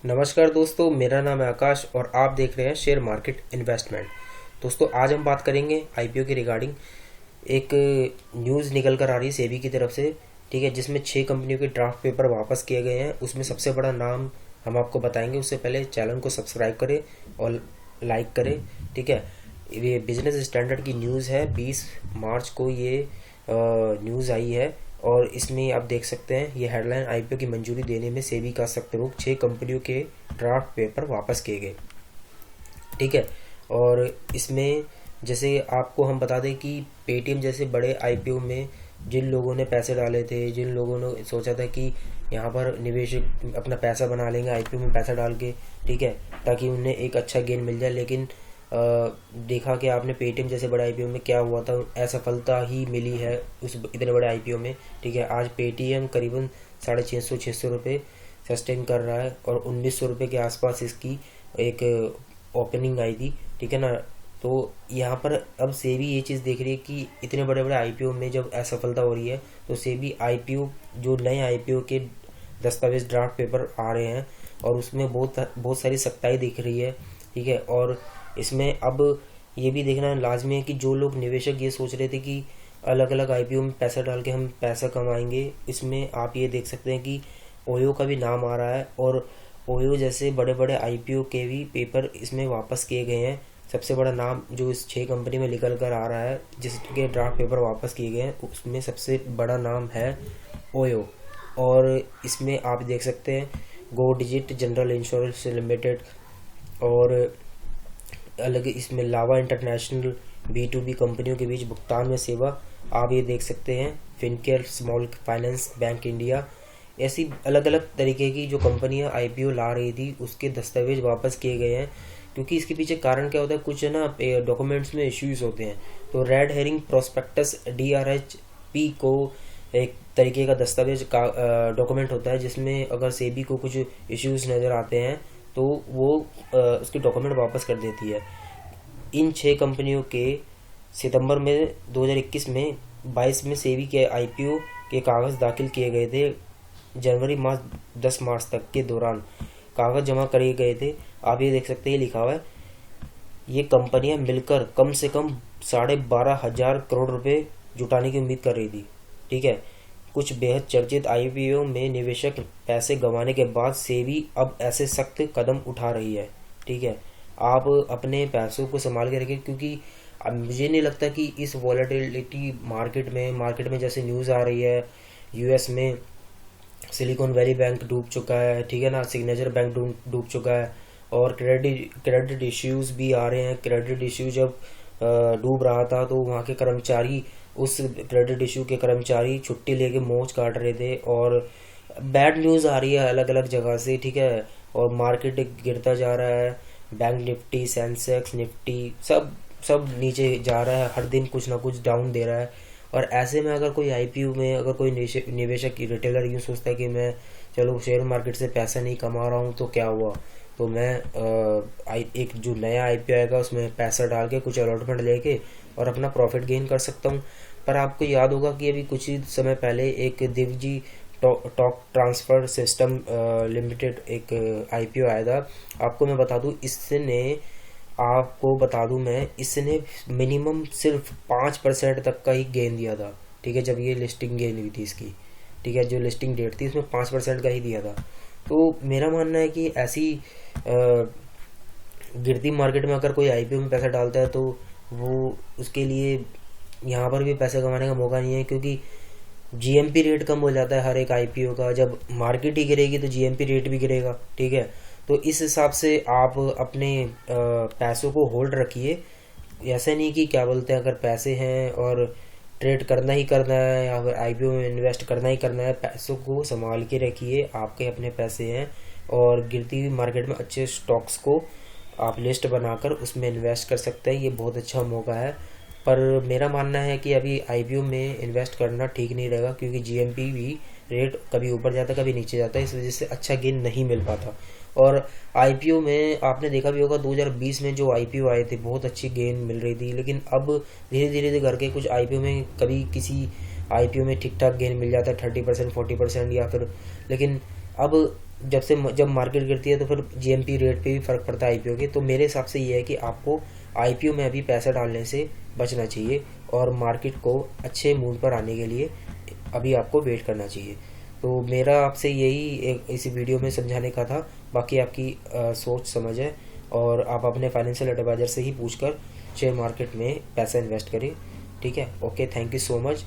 नमस्कार दोस्तों, मेरा नाम है आकाश और आप देख रहे हैं शेयर मार्केट इन्वेस्टमेंट। दोस्तों, आज हम बात करेंगे आईपीओ के रिगार्डिंग। एक न्यूज़ निकल कर आ रही है सेबी की तरफ से, ठीक है, जिसमें 6 कंपनियों के ड्राफ्ट पेपर वापस किए गए हैं। उसमें सबसे बड़ा नाम हम आपको बताएंगे। उससे पहले चैनल को सब्सक्राइब करें और लाइक करें, ठीक है। ये बिजनेस स्टैंडर्ड की न्यूज़ है, 20 मार्च को ये न्यूज़ आई है। और इसमें आप देख सकते हैं ये हेडलाइन, आईपीओ की मंजूरी देने में सेबी का सख्त रुख, 6 कंपनियों के ड्राफ्ट पेपर वापस किए गए, ठीक है। और इसमें जैसे आपको हम बता दें कि पेटीएम जैसे बड़े आईपीओ में जिन लोगों ने पैसे डाले थे, जिन लोगों ने सोचा था कि यहाँ पर निवेशक अपना पैसा बना लेंगे आईपीओ में पैसा डाल के, ठीक है, ताकि उन्हें एक अच्छा गेन मिल जाए, लेकिन देखा कि आपने पेटीएम जैसे बड़े आईपीओ में क्या हुआ था, असफलता ही मिली है उस इतने बड़े आईपीओ में, ठीक है। आज पेटीएम करीबन 650 रुपये सस्टेन कर रहा है और 1900 रुपये के आसपास इसकी एक ओपनिंग आई थी, ठीक है ना। तो यहाँ पर अब सेबी ये चीज़ देख रही है कि इतने बड़े बड़े आईपीओ में जब असफलता हो रही है तो सेबी आईपीओ जो नए आईपीओ के दस्तावेज ड्राफ्ट पेपर आ रहे हैं और उसमें बहुत बहुत सारी सख्ताई दिख रही है, ठीक है। और इसमें अब ये भी देखना लाजमी है कि जो लोग निवेशक ये सोच रहे थे कि अलग अलग आईपीओ में पैसा डाल के हम पैसा कमाएंगे, इसमें आप ये देख सकते हैं कि ओयो का भी नाम आ रहा है और ओयो जैसे बड़े बड़े आईपीओ के भी पेपर इसमें वापस किए गए हैं। सबसे बड़ा नाम जो इस 6 कंपनी में निकल कर आ रहा है जिसके ड्राफ्ट पेपर वापस किए गए हैं, उसमें सबसे बड़ा नाम है ओयो। और इसमें आप देख सकते हैं गो डिजिट, जनरल इंश्योरेंस लिमिटेड और अलग इसमें लावा इंटरनेशनल, B2B कंपनियों के बीच भुगतान में सेवा आप ये देख सकते हैं, Fincare small finance bank India, ऐसी अलग अलग तरीके की जो कंपनियां आईपीओ ला रही थी उसके दस्तावेज वापस किए गए हैं। क्योंकि इसके पीछे कारण क्या होता है, कुछ है ना डॉक्यूमेंट्स में इश्यूज होते हैं। तो रेड हेरिंग प्रोस्पेक्टस DRHP को एक तरीके का दस्तावेज का डॉक्यूमेंट होता है जिसमें अगर सेबी को कुछ इश्यूज नज़र आते हैं तो वो उसके डॉक्यूमेंट वापस कर देती है। इन 6 कंपनियों के सितंबर में 2021 में 22 में सेबी के आईपीओ के कागज़ दाखिल किए गए थे। जनवरी मार्च 10 मार्च तक के दौरान कागज़ जमा करे गए थे। आप ये देख सकते हैं, ये लिखा हुआ है ये कंपनियां मिलकर कम से कम 12,500 करोड़ रुपए जुटाने की उम्मीद कर रही थी, ठीक है। कुछ बेहद चर्चित आईपीओ में निवेशक पैसे गंवाने के बाद सेबी अब ऐसे सख्त कदम उठा रही है, ठीक है। आप अपने पैसों को संभाल के रखें, क्योंकि अब मुझे नहीं लगता कि इस वॉलेटिलिटी मार्केट में जैसे न्यूज़ आ रही है यूएस में सिलिकॉन वैली बैंक डूब चुका है, ठीक है ना, सिग्नेचर बैंक डूब चुका है और क्रेडिट इश्यूज भी आ रहे हैं। क्रेडिट इश्यू जब डूब रहा था तो वहाँ के कर्मचारी, उस क्रेडिट इशू के कर्मचारी छुट्टी लेके मौज काट रहे थे और बैड न्यूज़ आ रही है अलग अलग जगह से, ठीक है। और मार्केट गिरता जा रहा है, बैंक निफ्टी, सेंसेक्स निफ्टी सब सब नीचे जा रहा है, हर दिन कुछ ना कुछ डाउन दे रहा है। और ऐसे में अगर कोई आईपीओ में अगर कोई निवेशक रिटेलर यूँ सोचता है कि मैं चलो शेयर मार्केट से पैसा नहीं कमा रहा हूँ तो क्या हुआ, तो मैं एक जो नया आईपीओ आएगा उसमें पैसा डाल के कुछ अलॉटमेंट लेके और अपना प्रॉफिट गेन कर सकता हूँ। पर आपको याद होगा कि अभी कुछ ही समय पहले एक दिवजी टॉक ट्रांसफ़र सिस्टम लिमिटेड एक आईपीओ आया था। आपको मैं बता दूं, इसने मिनिमम सिर्फ 5% तक का ही गेन दिया था, ठीक है। जब ये लिस्टिंग गेन हुई थी इसकी, ठीक है, जो लिस्टिंग डेट थी उसमें 5% का ही दिया था। तो मेरा मानना है कि ऐसी गिरती मार्केट में अगर कोई आईपीओ में पैसा डालता है तो वो उसके लिए यहाँ पर भी पैसे कमाने का मौका नहीं है, क्योंकि जीएमपी रेट कम हो जाता है हर एक आईपीओ का। जब मार्केट ही गिरेगी तो जीएमपी रेट भी गिरेगा, ठीक है। तो इस हिसाब से आप अपने पैसों को होल्ड रखिए। ऐसा नहीं कि क्या बोलते हैं, अगर पैसे हैं और ट्रेड करना ही करना है या फिर आईपीओ में इन्वेस्ट करना ही करना है, पैसों को संभाल के रखिए। आपके अपने पैसे हैं और गिरती हुई मार्केट में अच्छे स्टॉक्स को आप लिस्ट बनाकर उसमें इन्वेस्ट कर सकते हैं। ये बहुत अच्छा मौका है। पर मेरा मानना है कि अभी आईपीओ में इन्वेस्ट करना ठीक नहीं रहेगा, क्योंकि जीएमपी भी रेट कभी ऊपर जाता कभी नीचे जाता है, इस वजह से अच्छा गेन नहीं मिल पाता। और आईपीओ में आपने देखा भी होगा 2020 में जो आईपीओ आए थे बहुत अच्छी गेन मिल रही थी, लेकिन अब धीरे धीरे करके कुछ आईपीओ में कभी किसी आईपीओ में ठीक ठाक गेन मिल जाता है 30% 40% या फिर, लेकिन अब जब मार्केट गिरती है तो फिर जीएमपी रेट पे भी फ़र्क पड़ता है आईपीओ के। तो मेरे हिसाब से ये है कि आपको आईपीओ में अभी पैसा डालने से बचना चाहिए और मार्केट को अच्छे मूड पर आने के लिए अभी आपको वेट करना चाहिए। तो मेरा आपसे यही एक इसी वीडियो में समझाने का था। बाकी आपकी सोच समझ है और आप अपने फाइनेंशियल एडवाइज़र से ही पूछकर शेयर मार्केट में पैसा इन्वेस्ट करें। ठीक है, okay, thank you so much.